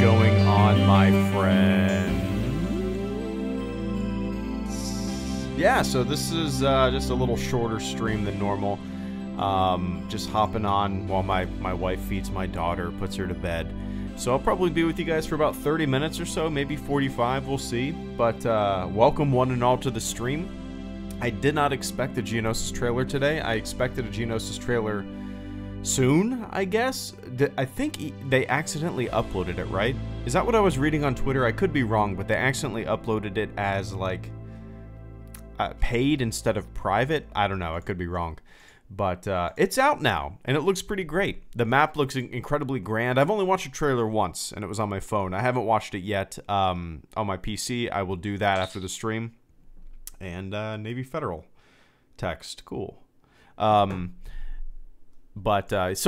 going on, my friends? Yeah, so this is just a little shorter stream than normal. Just hopping on while my wife feeds my daughter, puts her to bed. So I'll probably be with you guys for about 30 minutes or so, maybe 45, we'll see. But welcome one and all to the stream. I did not expect a Geonosis trailer today. I expected a Geonosis trailer soon, I guess. I think they accidentally uploaded it, right? Is that what I was reading on Twitter? I could be wrong, but they accidentally uploaded it as, like, paid instead of private. I don't know. I could be wrong. But it's out now, and it looks pretty great. The map looks incredibly grand. I've only watched a trailer once, and it was on my phone. I haven't watched it yet on my PC. I will do that after the stream. And Navy Federal text. Cool. So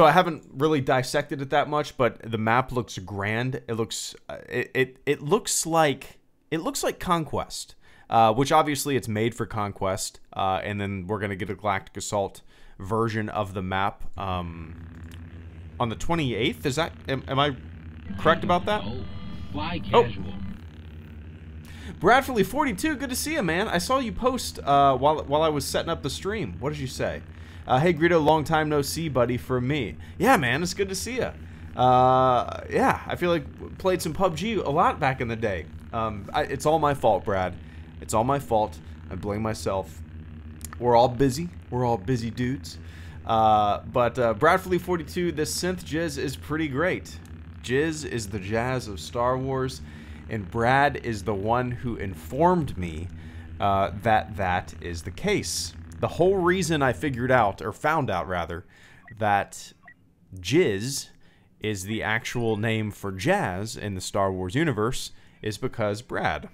I haven't really dissected it that much, but the map looks grand. It looks it looks like Conquest, which obviously it's made for Conquest, and then we're gonna get a Galactic Assault version of the map on the 28th. Is that am I correct about that? Fly casual. Bradfully 42, good to see you, man. I saw you post while I was setting up the stream. What did you say? Hey Greedo, long time no see, buddy. From me. Yeah, man, it's good to see you. Yeah, I feel like played some PUBG a lot back in the day. It's all my fault, Brad. It's all my fault. I blame myself. We're all busy. We're all busy dudes. But Bradfully 42, this synth jizz is pretty great. Jizz is the jazz of Star Wars, and Brad is the one who informed me that is the case. The whole reason I figured out, or found out rather, that jizz is the actual name for jazz in the Star Wars universe is because Brad.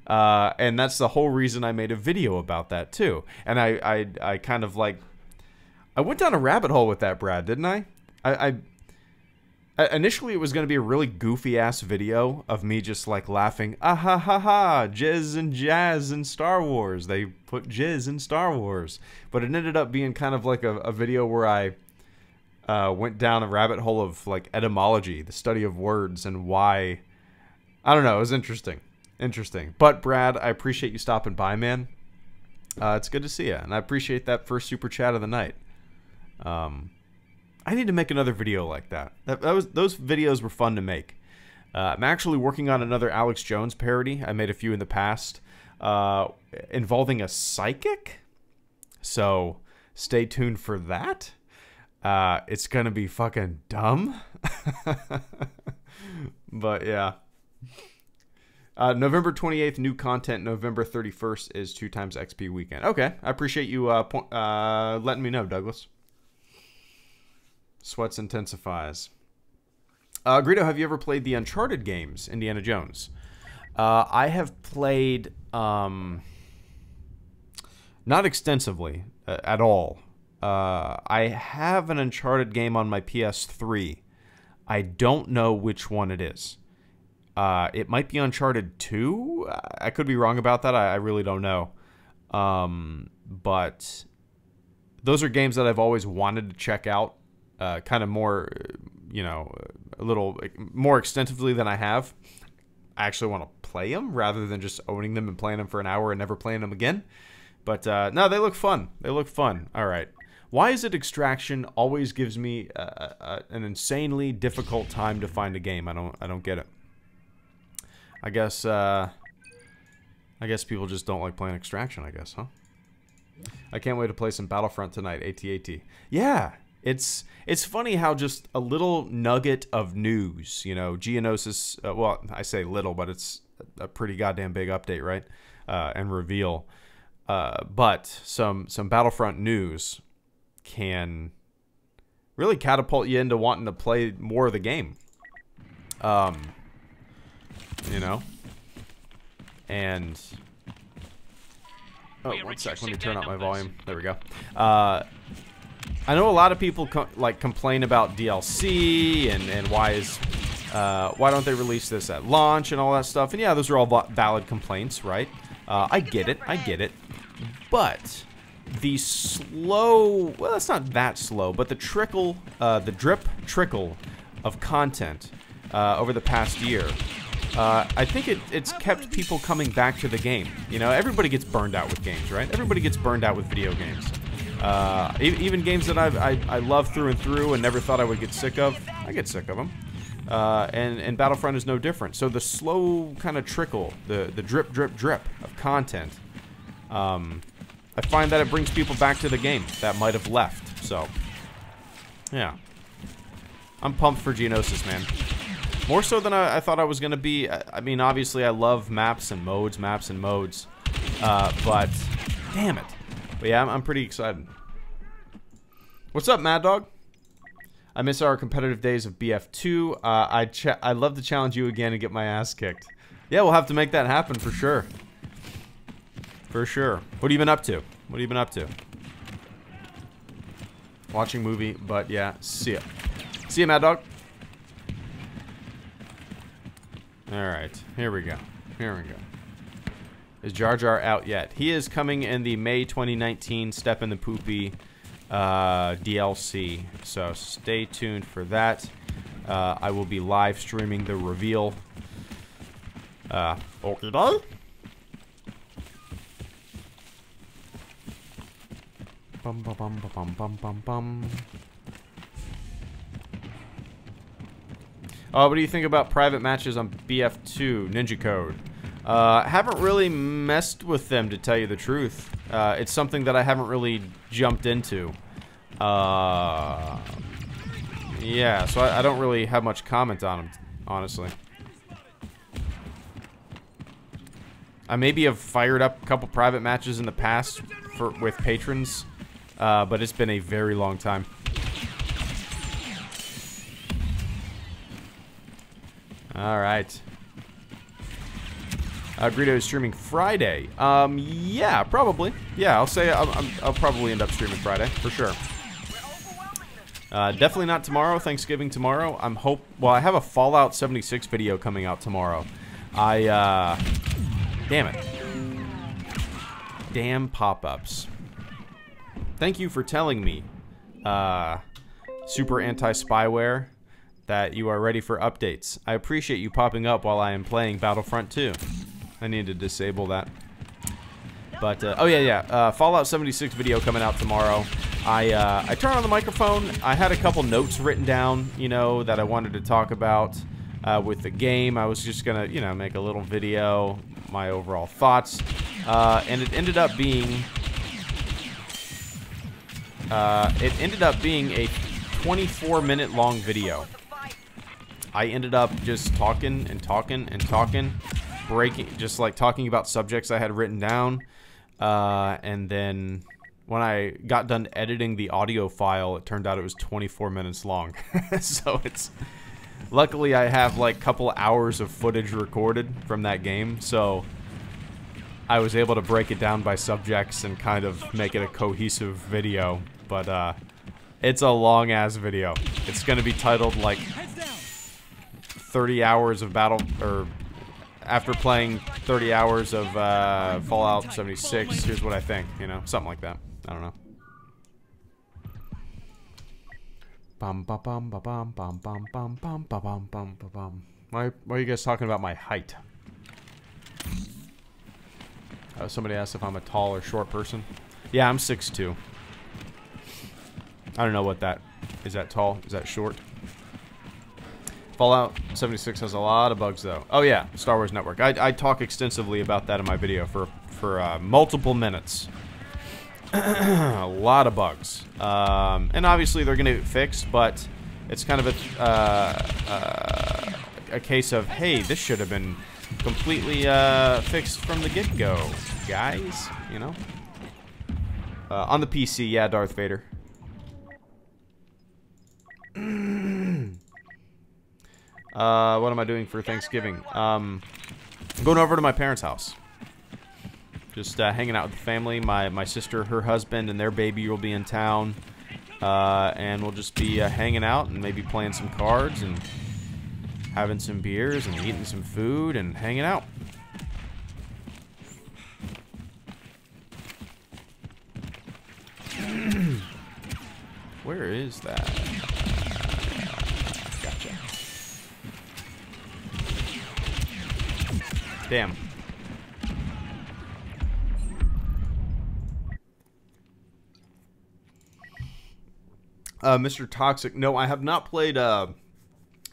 And that's the whole reason I made a video about that too. And I kind of like, I went down a rabbit hole with that, Brad, didn't I? Initially it was going to be a really goofy ass video of me just like laughing, ah ha ha ha, jizz and jazz in Star Wars. They put jizz in Star Wars. But it ended up being kind of like a video where I went down a rabbit hole of like etymology, the study of words, and why. I don't know, it was interesting. Interesting. But Brad, I appreciate you stopping by, man. It's good to see you, and I appreciate that first super chat of the night. I need to make another video like that. Those videos were fun to make. I'm actually working on another Alex Jones parody. I made a few in the past involving a psychic. So stay tuned for that. It's gonna be fucking dumb. But yeah. November 28th, new content. November 31st is 2x XP weekend. Okay, I appreciate you letting me know, Douglas. Sweats intensifies. Greedo, have you ever played the Uncharted games, Indiana Jones? I have played, not extensively at all. I have an Uncharted game on my PS3. I don't know which one it is. It might be Uncharted 2. I could be wrong about that. I really don't know. But those are games that I've always wanted to check out. Kind of more, you know, a little more extensively than I have. I actually want to play them rather than just owning them and playing them for an hour and never playing them again. But no, they look fun. They look fun. All right. Why is it Extraction always gives me an insanely difficult time to find a game? I don't get it. I guess people just don't like playing Extraction, I guess, huh? I can't wait to play some Battlefront tonight, AT-AT. Yeah, it's funny how just a little nugget of news, you know, Geonosis, well, I say little, but it's a pretty goddamn big update, right? And reveal. But some Battlefront news can really catapult you into wanting to play more of the game. You know? And oh, one sec, let me turn up my volume. There we go. I know a lot of people complain about DLC and why don't they release this at launch and all that stuff. And yeah, those are all valid complaints, right? I get it. But the slow, well, it's not that slow, but the trickle, the drip trickle of content over the past year, I think it's kept people coming back to the game. You know, everybody gets burned out with games, right? Everybody gets burned out with video games. Even games that I love through and through and never thought I would get sick of, I get sick of them. And Battlefront is no different. So the slow kind of trickle, the drip, drip, drip of content, I find that it brings people back to the game that might have left. So, yeah. I'm pumped for Geonosis, man. More so than I thought I was going to be. I mean, obviously, I love maps and modes. But, damn it. But yeah, I'm pretty excited. What's up, Mad Dog? I miss our competitive days of BF2. I'd love to challenge you again and get my ass kicked. Yeah, we'll have to make that happen for sure. For sure. What have you been up to? What have you been up to? Watching movie, but yeah, see ya. See ya, Mad Dog. Alright, here we go. Here we go. Is Jar Jar out yet? He is coming in the May 2019 Step in the Poopy DLC. So stay tuned for that. I will be live streaming the reveal. Okay, dog. Bum bum bum bum bum bum bum. What do you think about private matches on BF2 Ninja Code? Haven't really messed with them, to tell you the truth. It's something that I haven't really jumped into. Yeah, so I don't really have much comment on them, honestly. I maybe have fired up a couple private matches in the past with patrons, but it's been a very long time. Alright. Greedo is streaming Friday. Yeah, probably. Yeah, I'll say I'll probably end up streaming Friday, for sure. Definitely not tomorrow, Thanksgiving tomorrow. Well, I have a Fallout 76 video coming out tomorrow. Damn it. Damn pop-ups. Thank you for telling me, Super Anti-Spyware, that you are ready for updates. I appreciate you popping up while I am playing Battlefront 2. I need to disable that. But, oh yeah, Fallout 76 video coming out tomorrow. I turned on the microphone. I had a couple notes written down, you know, that I wanted to talk about with the game. I was just gonna, you know, make a little video, my overall thoughts. And it ended up being... a 24-minute long video. I ended up just talking and talking and talking, just like talking about subjects I had written down, and then when I got done editing the audio file, it turned out it was 24 minutes long. So it's, luckily I have like a couple hours of footage recorded from that game, so I was able to break it down by subjects and kind of make it a cohesive video. But it's a long ass video. It's gonna be titled like 30 hours of battle, or after playing 30 hours of Fallout 76, here's what I think, you know, something like that. I don't know. Bum bum bum bum bum bum bum bum bum bum bum bum. Why are you guys talking about my height? Somebody asked if I'm a tall or short person. Yeah, I'm 6'2". I don't know what that is. That tall? Is that short? Fallout 76 has a lot of bugs, though. Oh yeah, Star Wars Network. I talk extensively about that in my video for multiple minutes. A lot of bugs, and obviously they're gonna get fixed, but it's kind of a case of, hey, this should have been completely fixed from the get-go, guys. You know. On the PC, yeah, Darth Vader. What am I doing for Thanksgiving? I'm going over to my parents' house. Just hanging out with the family. My sister, her husband, and their baby will be in town. And we'll just be hanging out and maybe playing some cards and having some beers and eating some food and hanging out. Where is that? Gotcha. Damn. Mr. Toxic. No, I have not played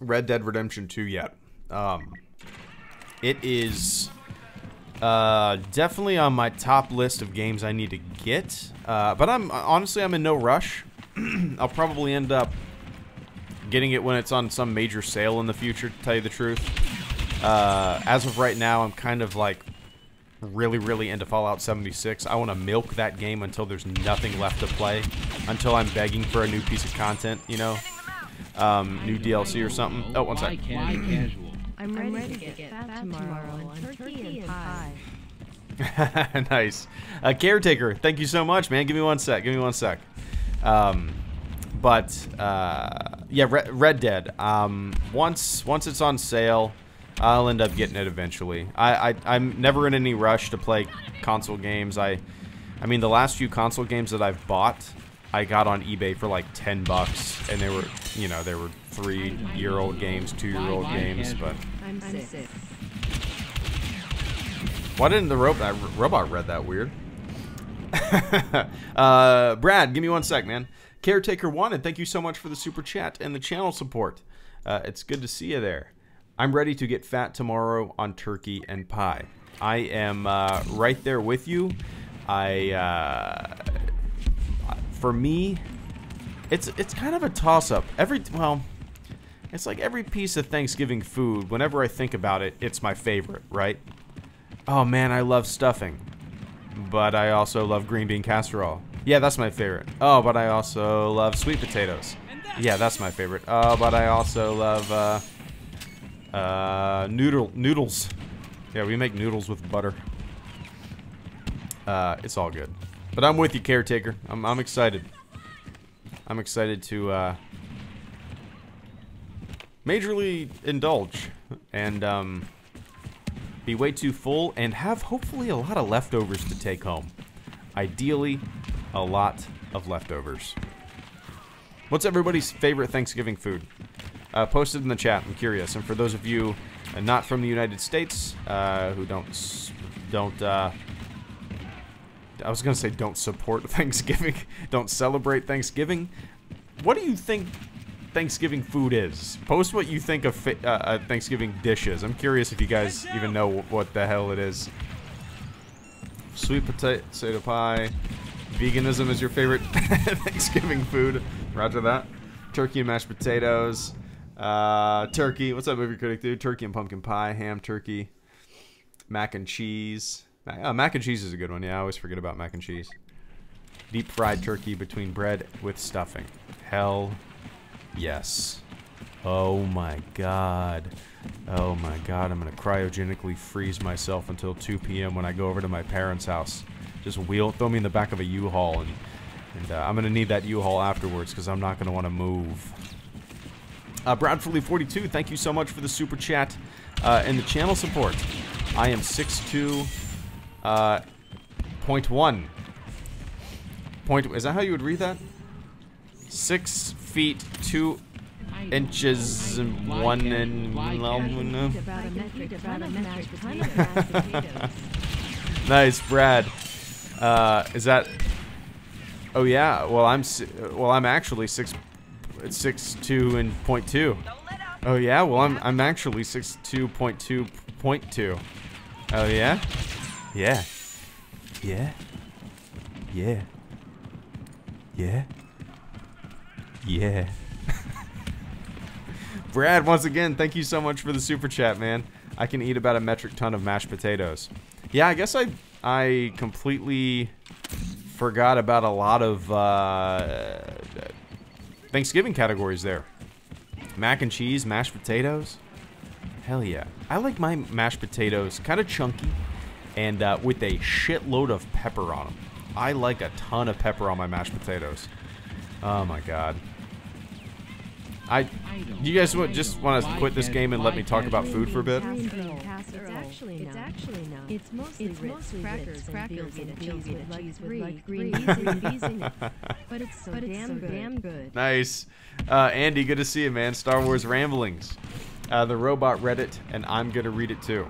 Red Dead Redemption 2 yet. It is definitely on my top list of games I need to get. But honestly, I'm in no rush. I'll probably end up getting it when it's on some major sale in the future, to tell you the truth. As of right now, I'm kind of like really into Fallout 76. I want to milk that game until there's nothing left to play, until I'm begging for a new piece of content, you know, new DLC or something. Oh, one sec. I'm ready to get fat tomorrow on turkey and pie. Nice. Caretaker, thank you so much, man. Give me one sec. Yeah, Red Dead. Once it's on sale, I'll end up getting it eventually. I'm never in any rush to play console games. I mean, the last few console games that I've bought, I got on eBay for like $10, and they were, you know, they were 3-year-old games, 2-year-old games, but. I'm sick. Why didn't the robot read that weird? Brad, give me one sec, man. Caretaker Wanted, thank you so much for the super chat and the channel support. It's good to see you there. I'm ready to get fat tomorrow on turkey and pie. I am right there with you. For me, it's kind of a toss-up. It's like every piece of Thanksgiving food, whenever I think about it, it's my favorite, right? Oh man, I love stuffing. But I also love green bean casserole. Yeah, that's my favorite. Oh, but I also love sweet potatoes. Yeah, that's my favorite. Oh, but I also love noodles. Yeah, we make noodles with butter. It's all good. But I'm with you, Caretaker. I'm excited. I'm excited to majorly indulge and be way too full and have hopefully a lot of leftovers to take home. Ideally, a lot of leftovers. What's everybody's favorite Thanksgiving food? Post it in the chat. I'm curious. And for those of you not from the United States who don't I was gonna say don't support Thanksgiving, don't celebrate Thanksgiving. What do you think Thanksgiving food is? Post what you think of Thanksgiving dishes. I'm curious if you guys even know what the hell it is. Sweet potato pie. Veganism is your favorite Thanksgiving food. Roger that. Turkey and mashed potatoes. Turkey. What's that movie critic do? Turkey and pumpkin pie. Ham, turkey. Mac and cheese. Mac and cheese is a good one. Yeah, I always forget about mac and cheese. Deep fried turkey between bread with stuffing. Hell yes. Oh my god. Oh my god. I'm going to cryogenically freeze myself until 2 p.m. when I go over to my parents' house. Just throw me in the back of a U-Haul, and I'm going to need that U-Haul afterwards because I'm not going to want to move. Bradfully42, thank you so much for the super chat and the channel support. I am 6'2", .1. Is that how you would read that? 6 feet 2 inches and 1 and... Nice, Brad. Is that... Oh yeah. Well, I'm actually 6'2" and .2. Oh yeah. Well, I'm actually 6'2", Oh yeah. Yeah. Yeah. Yeah. Yeah. Yeah. Brad, once again, thank you so much for the super chat, man. I can eat about a metric ton of mashed potatoes. Yeah, I guess I completely forgot about a lot of Thanksgiving categories there. Mac and cheese, mashed potatoes. Hell yeah. I like my mashed potatoes kind of chunky and with a shitload of pepper on them. I like a ton of pepper on my mashed potatoes. Oh my god. You guys just want to quit this game and let me talk about food for a bit? It's actually no. It's mostly crackers and cheese with like green beans in it. But it's so damn good. Nice. Andy, good to see you, man. Star Wars Ramblings. The robot read it, and I'm going to read it too.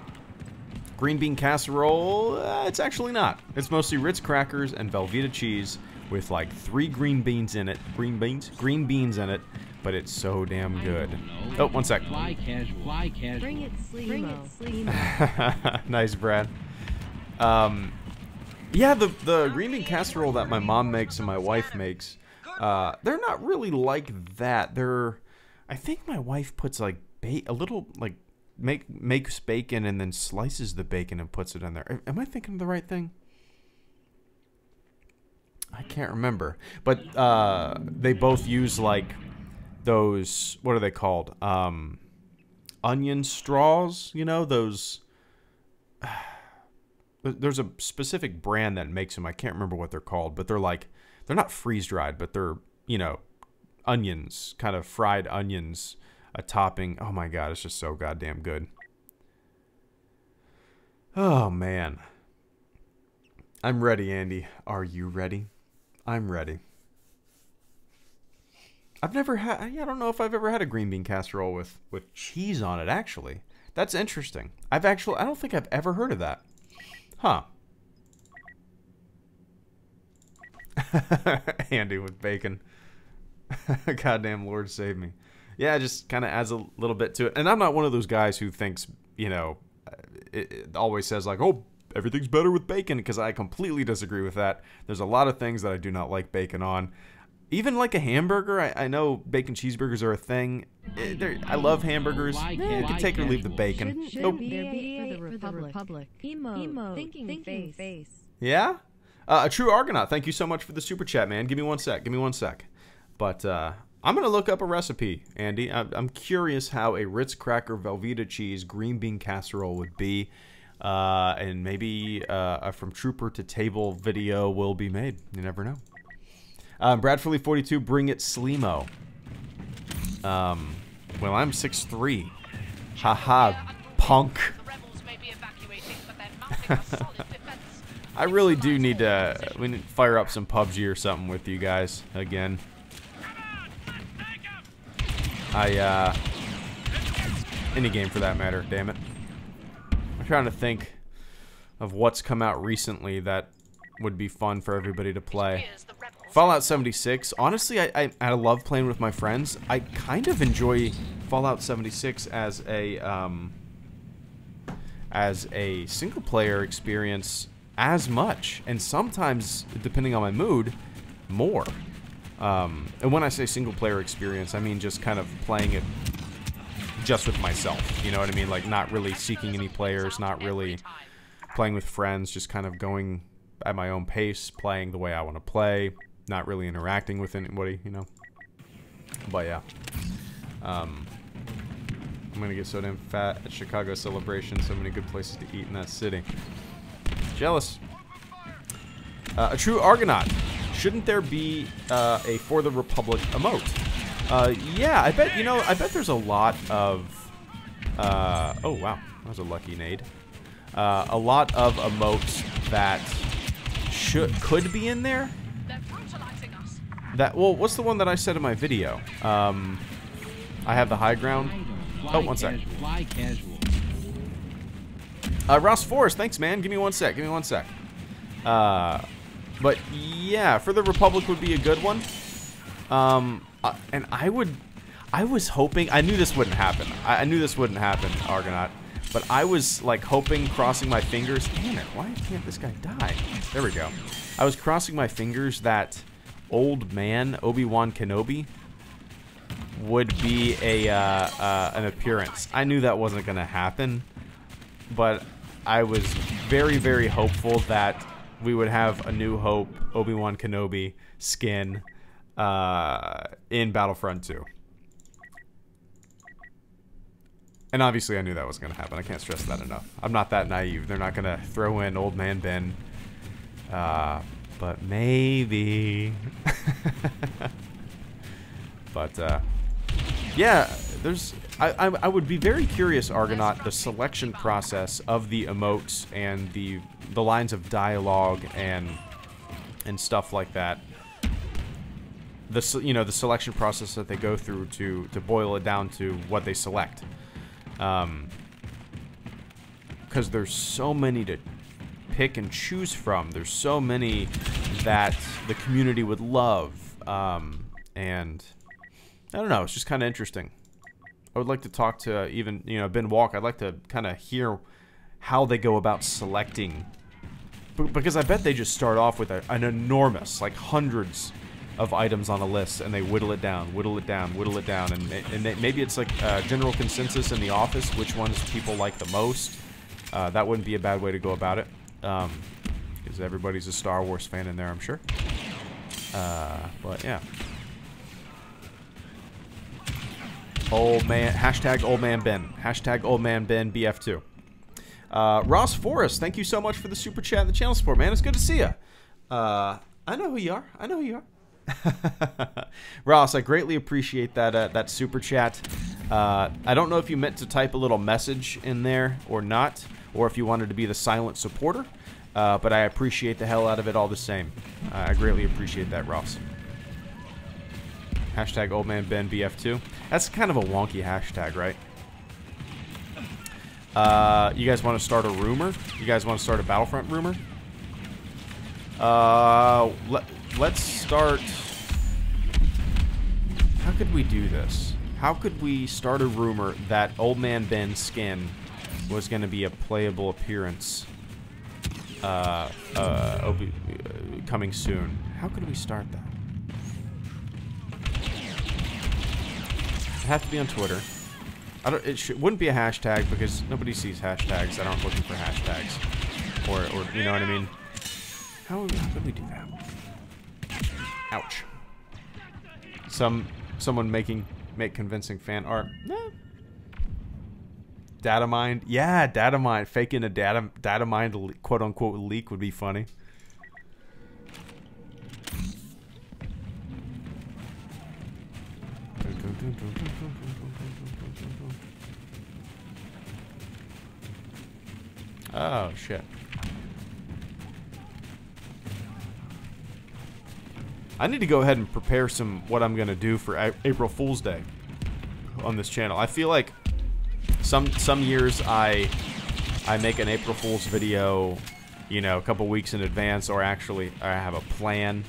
Green bean casserole, it's actually not. It's mostly Ritz crackers and Velveeta cheese with like 3 green beans in it. Green beans in it, but it's so damn good. Oh, one sec. Fly casual. Fly casual. Bring it Sleemo. Nice, Brad. Yeah, the green bean casserole that my mom makes and my wife makes, they're not really like that. I think my wife puts like a little like makes bacon and then slices the bacon and puts it in there. Am I thinking of the right thing? I can't remember. But they both use like those, what are they called? Onion straws, you know, those. There's a specific brand that makes them. I can't remember what they're called, but they're not freeze dried, but they're, you know, onions, kind of fried onions, a topping. Oh my god, it's just so goddamn good. Oh man. I'm ready, Andy. Are you ready? I'm ready. I've never had, I don't know if I've ever had a green bean casserole with cheese on it, actually. That's interesting. I don't think I've ever heard of that. Huh. Andy with bacon. Goddamn Lord save me. Yeah, it just kind of adds a little bit to it. And I'm not one of those guys who thinks, you know, it always says like, oh, everything's better with bacon, because I completely disagree with that. There's a lot of things that I do not like bacon on. Even like a hamburger, I know bacon cheeseburgers are a thing. I love hamburgers. You can take or leave the bacon. Shouldn't there be for the Republic? Emo. Thinking face. Yeah? A true Argonaut, thank you so much for the super chat, man. Give me one sec. But I'm going to look up a recipe, Andy. I'm curious how a Ritz cracker Velveeta cheese green bean casserole would be. And maybe a From Trooper to Table video will be made. You never know. Bradfully42, bring it Sleemo. Well, I'm 6'3". Haha, punk. I really do need to. We need to fire up some PUBG or something with you guys again. Any game for that matter. Damn it. I'm trying to think of what's come out recently that would be fun for everybody to play. Fallout 76. Honestly, I love playing with my friends. I kind of enjoy Fallout 76 as a single player experience as much, and sometimes, depending on my mood, more. And when I say single player experience, I mean just kind of playing it just with myself. You know what I mean? Like not really seeking any players, not really playing with friends, just kind of going at my own pace, playing the way I want to play, not really interacting with anybody, you know. But yeah. I'm gonna get so damn fat at Chicago Celebration. So many good places to eat in that city. Jealous. A true Argonaut. Shouldn't there be a For the Republic emote? Yeah, I bet there's a lot of oh wow, that was a lucky nade. A lot of emotes that could be in there. Well, what's the one that I said in my video? I have the high ground. Oh, one sec. Ross Forrest, thanks, man. Give me one sec. But yeah, For the Republic would be a good one. And I was hoping, I knew this wouldn't happen. I knew this wouldn't happen, Argonaut. But I was like hoping, crossing my fingers. Damn it, why can't this guy die? There we go. I was crossing my fingers that old man Obi-Wan Kenobi would be an appearance. I knew that wasn't going to happen, but I was very, very hopeful that we would have a New Hope Obi-Wan Kenobi skin in Battlefront 2. And obviously I knew that was going to happen. I can't stress that enough. I'm not that naive. They're not going to throw in Old Man Ben. But maybe. But, yeah, I would be very curious, Argonaut, the selection process of the emotes and the lines of dialogue and stuff like that. The selection process that they go through to boil it down to what they select. Because because there's so many to pick and choose from. There's so many that the community would love. And I don't know, it's just kind of interesting. I would like to talk to even, you know, Ben Walk. I'd like to kind of hear how they go about selecting. Because I bet they just start off with an enormous, like hundreds of items on a list, and they whittle it down, whittle it down, whittle it down, and maybe it's like a general consensus in the office which ones people like the most. That wouldn't be a bad way to go about it, because everybody's a Star Wars fan in there, I'm sure. But yeah. Old man, hashtag old man Ben, hashtag old man Ben BF2. Ross Forrest, thank you so much for the super chat and the channel support, man. It's good to see you. I know who you are. I know who you are. Ross, I greatly appreciate that super chat. I don't know if you meant to type a little message in there or not, or if you wanted to be the silent supporter, but I appreciate the hell out of it all the same. I greatly appreciate that, Ross. Hashtag old man Ben BF2. That's kind of a wonky hashtag, right? You guys want to start a rumor? You guys want to start a Battlefront rumor? Let's start... How could we do this? How could we start a rumor that Old Man Ben's skin was going to be a playable appearance coming soon? How could we start that? It'd have to be on Twitter. Wouldn't be a hashtag because nobody sees hashtags that aren't looking for hashtags. Or you know what I mean? How could we do that? Ouch. Someone make convincing fan art. Nah. Data mined. Yeah, data mine. Faking a data mined quote unquote leak would be funny. Oh shit. I need to go ahead and prepare what I'm gonna do for April Fool's Day on this channel. I feel like some years I make an April Fool's video, you know, a couple weeks in advance, or actually I have a plan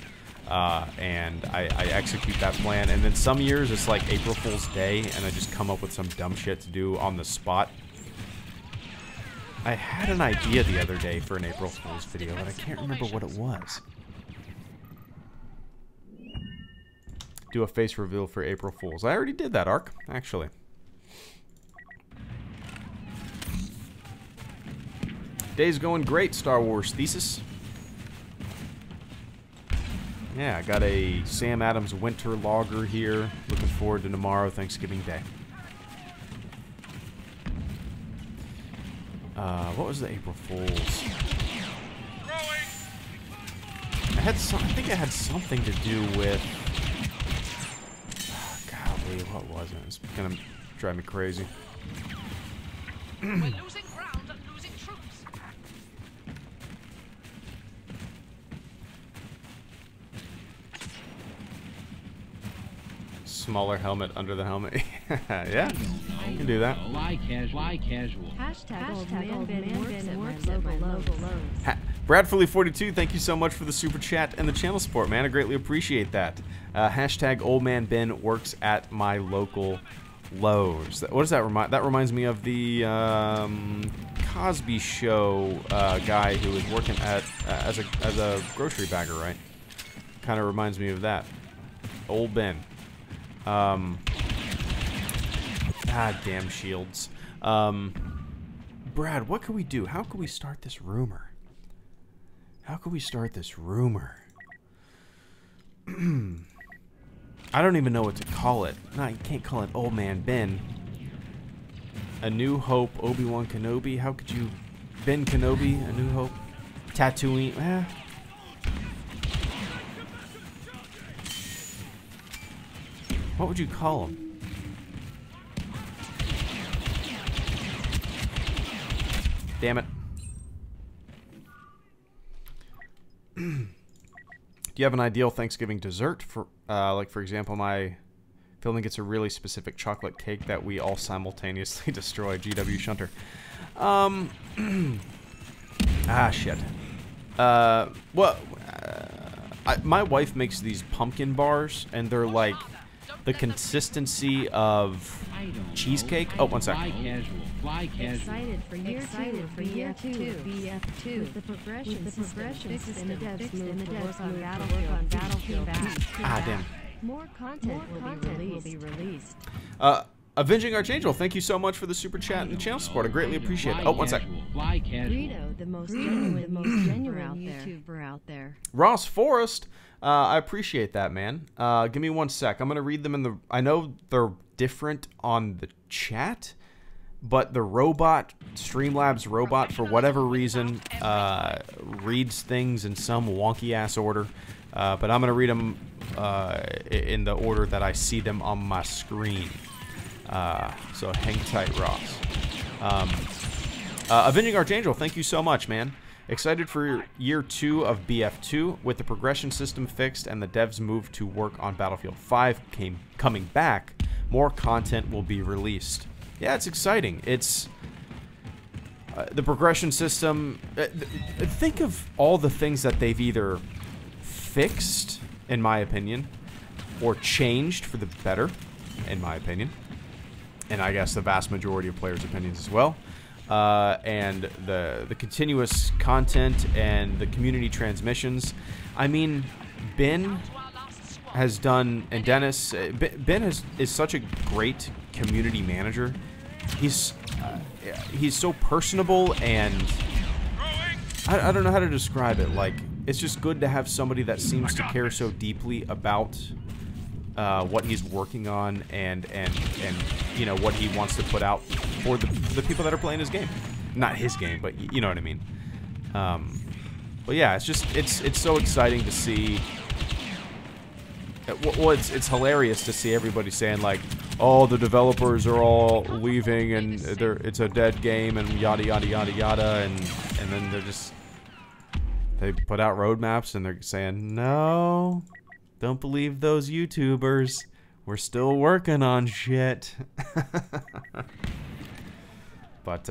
and I execute that plan. And then some years it's like April Fool's Day and I just come up with some dumb shit to do on the spot. I had an idea the other day for an April Fool's video, but I can't remember what it was. Do a face reveal for April Fools. I already did that, Ark, actually. Day's going great, Star Wars Thesis. Yeah, I got a Sam Adams winter logger here. Looking forward to tomorrow, Thanksgiving Day. What was the April Fools? I think it had something to do with... Golly, what was it? It's gonna drive me crazy. We're losing ground and losing troops. Smaller helmet under the helmet. Yeah, you can do that. Fly casual. Hashtag old man works at my local Lowe's. Bradfully42, thank you so much for the super chat and the channel support, man. I greatly appreciate that. Hashtag old man Ben works at my local Lowe's. What does that remind? That reminds me of the Cosby Show guy who was working at as a grocery bagger, right? Kind of reminds me of that. Old Ben. God damn shields. Brad, what can we do? How can we start this rumor? How can we start this rumor? I don't even know what to call it. No, you can't call it Old Man Ben. A New Hope, Obi-Wan Kenobi. How could you... Ben Kenobi, A New Hope. Tatooine. What would you call him? Damn it. Do you have an ideal Thanksgiving dessert for, like for example, my Dylan gets a really specific chocolate cake that we all simultaneously destroy. GW Shunter. Shit. My wife makes these pumpkin bars, and they're like the consistency of cheesecake. Oh, one sec. Fly casual. Fly casual. Excited for year two, BF2. With the progression fixed and the devs moved to work on Battlefield. Ah, damn. More content will be released. Avenging Archangel, thank you so much for the super chat and the channel support. I greatly appreciate it. Oh, one sec. Fly casual. Greedo, the most genuine YouTuber out there. Ross Forrest, I appreciate that, man. Give me one sec. I'm going to read them in the... I know they're different on the chat, but the robot, Streamlabs robot, for whatever reason, reads things in some wonky-ass order. But I'm going to read them in the order that I see them on my screen. So hang tight, Ross. Avenging Archangel, thank you so much, man. Excited for year 2 of BF2 with the progression system fixed and the devs move to work on Battlefield 5 coming back. More content will be released. Yeah, it's exciting. It's the progression system. Think of all the things that they've either fixed, in my opinion, or changed for the better, in my opinion. And I guess the vast majority of players' opinions as well. And the continuous content and the community transmissions. I mean, Ben has done, and Dennis, Ben is such a great community manager. He's so personable, and I don't know how to describe it. Like, it's just good to have somebody that seems to care so deeply about what he's working on and you know what he wants to put out for the people that are playing his game. Not his game, but you know what I mean. But yeah, it's so exciting to see. Well, it's hilarious to see everybody saying like, oh, the developers are all leaving and it's a dead game and yada yada yada yada, and then they put out roadmaps and they're saying, no, don't believe those YouTubers. We're still working on shit. But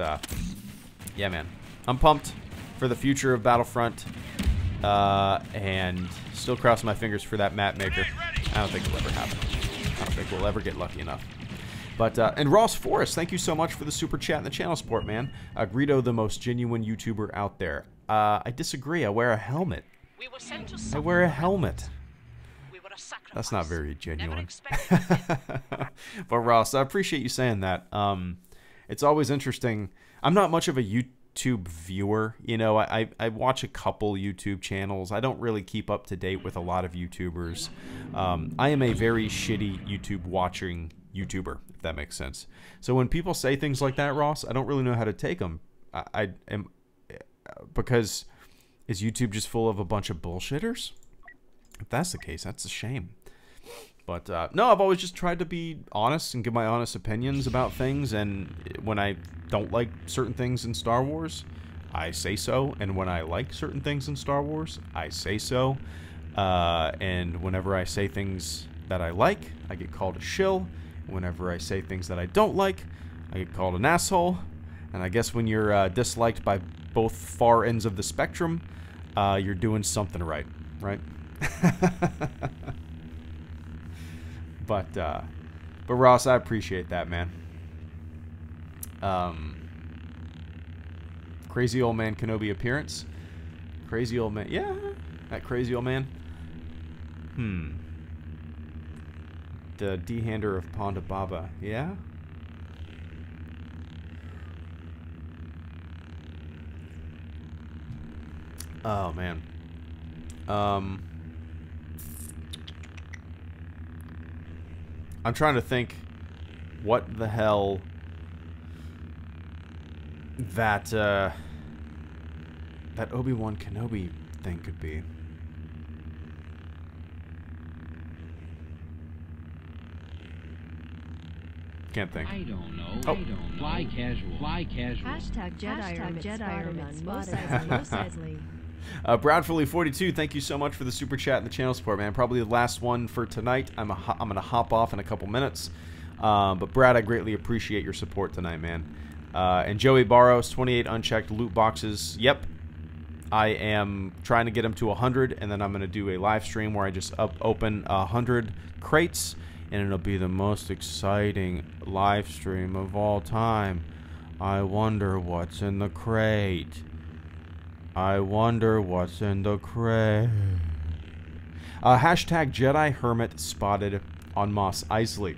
yeah, man, I'm pumped for the future of Battlefront, and still cross my fingers for that map maker. I don't think it'll ever happen. I don't think we'll ever get lucky enough. But and Ross Forrest, thank you so much for the super chat and the channel support, man. Greedo, the most genuine YouTuber out there. I disagree. I wear a helmet. I wear a helmet. That's not very genuine. But Ross, I appreciate you saying that. It's always interesting. I'm not much of a YouTube viewer. You know, I watch a couple YouTube channels. I don't really keep up to date with a lot of YouTubers. I am a very shitty YouTube watching YouTuber, if that makes sense. So when people say things like that, Ross, I don't really know how to take them. I am, because is YouTube just full of a bunch of bullshitters? If that's the case, that's a shame. But no, I've always just tried to be honest and give my honest opinions about things. And when I don't like certain things in Star Wars, I say so. And when I like certain things in Star Wars, I say so. And whenever I say things that I like, I get called a shill. Whenever I say things that I don't like, I get called an asshole. And I guess when you're disliked by both far ends of the spectrum, you're doing something right, right? But Ross, I appreciate that, man. Crazy old man Kenobi appearance. Crazy old man, yeah, that crazy old man. The D-hander of Ponda Baba, yeah. Oh man. I'm trying to think what the hell that Obi-Wan Kenobi thing could be. Can't think. I don't know. Oh. I don't know. Fly casual. Fly casual. Hashtag Jedi Armin. Most Bradfully42, thank you so much for the super chat and the channel support, man. Probably the last one for tonight. I'm gonna hop off in a couple minutes. But Brad, I greatly appreciate your support tonight, man. And Joey Barros, 28 unchecked loot boxes. Yep. I am trying to get them to 100, and then I'm going to do a live stream where I just open 100 crates, and it'll be the most exciting live stream of all time. I wonder what's in the crate. I wonder what's in the crate. Hashtag Jedi Hermit spotted on Mos Eisley.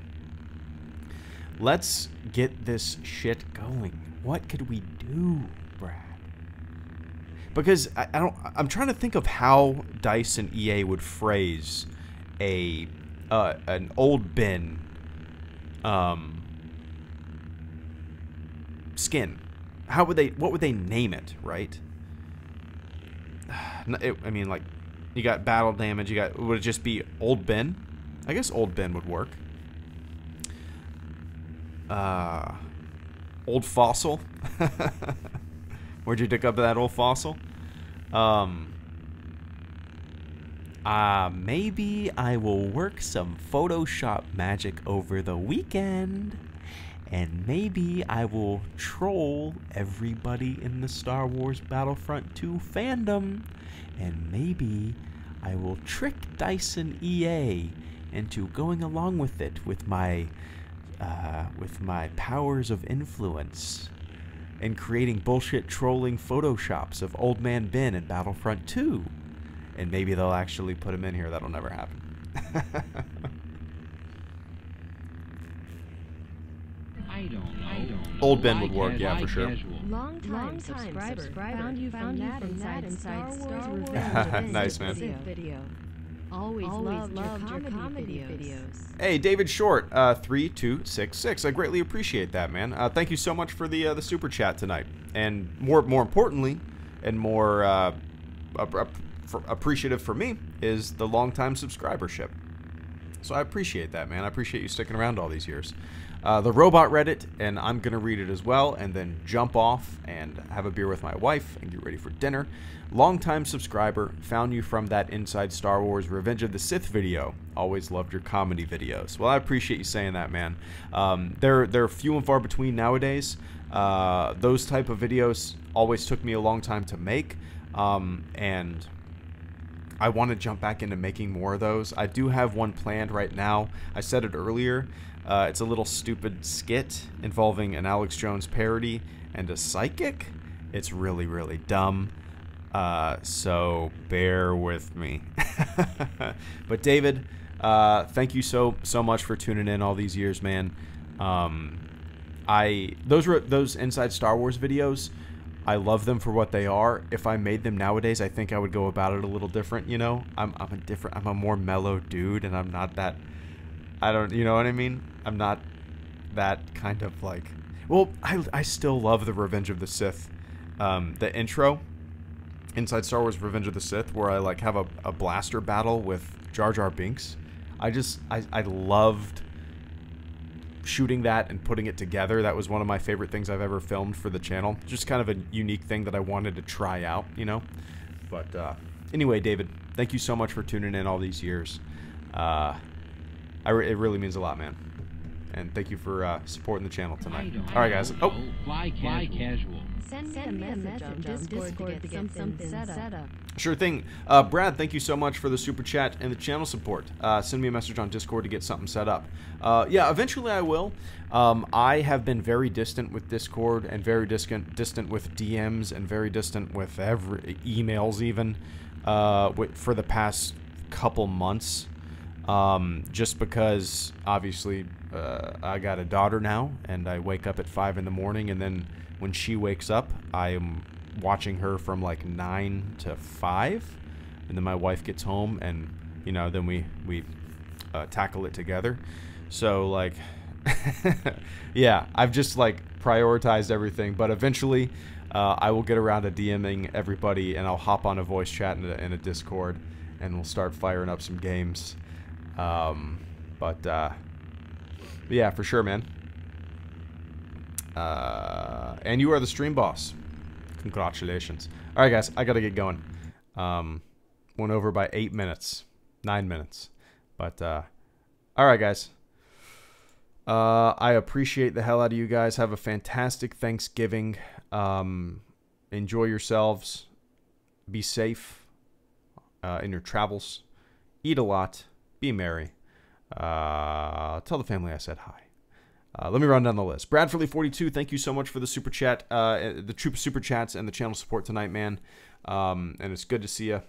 Let's get this shit going. What could we do, Brad? Because I'm trying to think of how DICE and EA would phrase an old bin skin. What would they name it, right? I mean, like, you got battle damage, would it just be old bin? I guess old bin would work. Old fossil. Where'd you dig up that old fossil? Maybe I will work some Photoshop magic over the weekend. And maybe I will troll everybody in the Star Wars Battlefront 2 fandom. And maybe I will trick DICE and EA into going along with it with my powers of influence and creating bullshit trolling photoshops of Old Man Ben in Battlefront 2. And maybe they'll actually put him in here. That'll never happen. I don't know. Old Ben would work, yeah, for sure. Long time subscriber found you from that inside Star Wars Revenge. Nice, man. Video. Always loved your comedy videos. Hey, David Short, 3266. I greatly appreciate that, man. Thank you so much for the super chat tonight. And more importantly, and more appreciative for me, is the long-time subscribership. So I appreciate that, man. I appreciate you sticking around all these years. The robot read it, and I'm going to read it as well, and then jump off and have a beer with my wife and get ready for dinner. Longtime subscriber, found you from that Inside Star Wars Revenge of the Sith video. Always loved your comedy videos. Well, I appreciate you saying that, man. They're few and far between nowadays. Those type of videos always took me a long time to make, and I want to jump back into making more of those. I do have one planned right now. I said it earlier. It's a little stupid skit involving an Alex Jones parody and a psychic. It's really, really dumb. So bear with me. But David, thank you so much for tuning in all these years, man. Those Inside Star Wars videos, I love them for what they are. If I made them nowadays, I think I would go about it a little different, you know? I'm a more mellow dude, and I'm not that, you know what I mean? I'm not that kind of like, well, I still love the Revenge of the Sith, the intro, Inside Star Wars Revenge of the Sith, where I like have a blaster battle with Jar Jar Binks. I loved shooting that and putting it together. That was one of my favorite things I've ever filmed for the channel. Just kind of a unique thing that I wanted to try out, you know? But anyway, David, thank you so much for tuning in all these years. It really means a lot, man. And thank you for supporting the channel tonight. All right, guys. Oh, Fly casual. Send me a message on Discord to get something set up. Sure thing. Brad, thank you so much for the super chat and the channel support. Send me a message on Discord to get something set up. Yeah, eventually I will. I have been very distant with Discord and very distant with DMs and very distant with emails even for the past couple months. Just because, obviously, I got a daughter now, and I wake up at 5 in the morning, and then when she wakes up, I am watching her from like 9 to 5, and then my wife gets home, and, you know, then we tackle it together. So, like, yeah, I've just, like, prioritized everything, but eventually I will get around to DMing everybody, and I'll hop on a voice chat in a Discord, and we'll start firing up some games. Yeah, for sure, man. And you are the stream boss. Congratulations. All right, guys, I gotta get going. Went over by 8 minutes, 9 minutes. But, all right, guys. I appreciate the hell out of you guys. Have a fantastic Thanksgiving. Enjoy yourselves. Be safe in your travels. Eat a lot. Be merry. Tell the family I said hi. Let me run down the list. Bradfordly42, thank you so much for the super chat, the troop super chats and the channel support tonight, man. And it's good to see you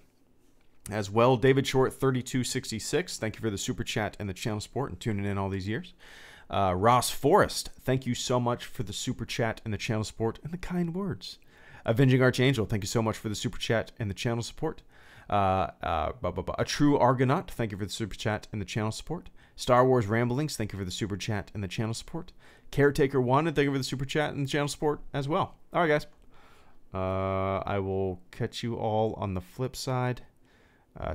as well. David Short 3266, thank you for the super chat and the channel support and tuning in all these years. Ross Forrest, thank you so much for the super chat and the channel support and the kind words. Avenging Archangel, thank you so much for the super chat and the channel support. A True Argonaut, thank you for the super chat and the channel support. Star Wars Ramblings, thank you for the super chat and the channel support. Caretaker One, and thank you for the super chat and the channel support as well. All right, guys. I will catch you all on the flip side.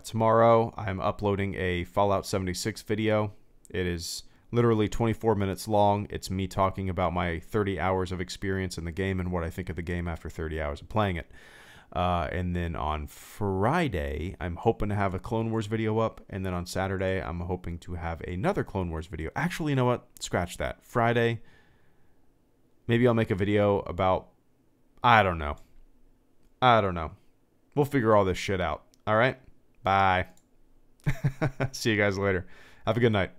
Tomorrow, I'm uploading a Fallout 76 video. It is literally 24 minutes long. It's me talking about my 30 hours of experience in the game and what I think of the game after 30 hours of playing it. And then on Friday, I'm hoping to have a Clone Wars video up. And then on Saturday, I'm hoping to have another Clone Wars video. Actually, you know what? Scratch that. Friday, maybe I'll make a video about, I don't know. We'll figure all this shit out. All right? Bye. See you guys later. Have a good night.